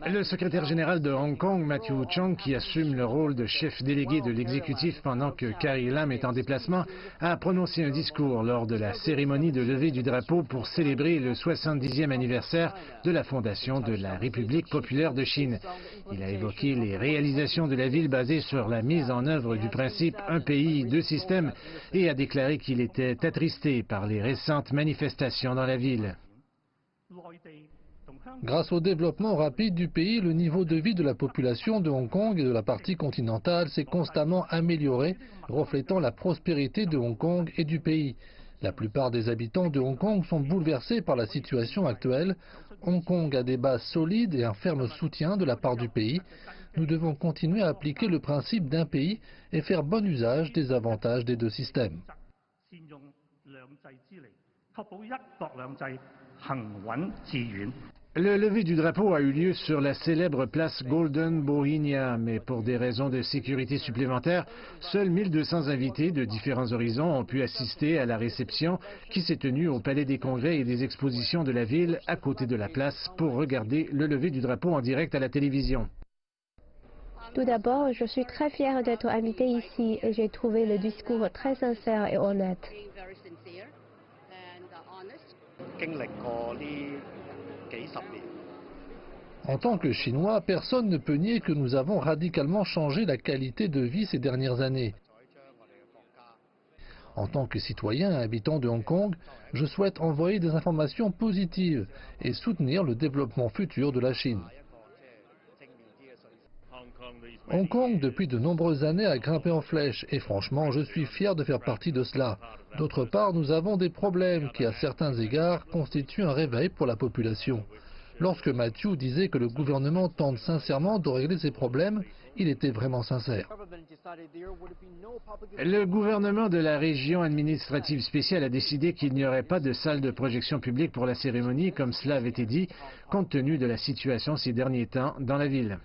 Le secrétaire général de Hong Kong, Matthew Cheung, qui assume le rôle de chef délégué de l'exécutif pendant que Carrie Lam est en déplacement, a prononcé un discours lors de la cérémonie de levée du drapeau pour célébrer le 70e anniversaire de la fondation de la République populaire de Chine. Il a évoqué les réalisations de la ville basées sur la mise en œuvre du principe « un pays, deux systèmes » et a déclaré qu'il était attristé par les récentes manifestations dans la ville. Grâce au développement rapide du pays, le niveau de vie de la population de Hong Kong et de la partie continentale s'est constamment amélioré, reflétant la prospérité de Hong Kong et du pays. La plupart des habitants de Hong Kong sont bouleversés par la situation actuelle. Hong Kong a des bases solides et un ferme soutien de la part du pays. Nous devons continuer à appliquer le principe d'un pays et faire bon usage des avantages des deux systèmes. Le lever du drapeau a eu lieu sur la célèbre place Golden Bohinia, mais pour des raisons de sécurité supplémentaires, seuls 1200 invités de différents horizons ont pu assister à la réception qui s'est tenue au Palais des Congrès et des Expositions de la ville, à côté de la place, pour regarder le lever du drapeau en direct à la télévision. Tout d'abord, je suis très fière d'être invitée ici et j'ai trouvé le discours très sincère et honnête. En tant que Chinois, personne ne peut nier que nous avons radicalement changé la qualité de vie ces dernières années. En tant que citoyen et habitant de Hong Kong, je souhaite envoyer des informations positives et soutenir le développement futur de la Chine. Hong Kong, depuis de nombreuses années, a grimpé en flèche et franchement, je suis fier de faire partie de cela. D'autre part, nous avons des problèmes qui, à certains égards, constituent un réveil pour la population. Lorsque Matthew disait que le gouvernement tente sincèrement de régler ces problèmes, il était vraiment sincère. Le gouvernement de la région administrative spéciale a décidé qu'il n'y aurait pas de salle de projection publique pour la cérémonie, comme cela avait été dit, compte tenu de la situation ces derniers temps dans la ville.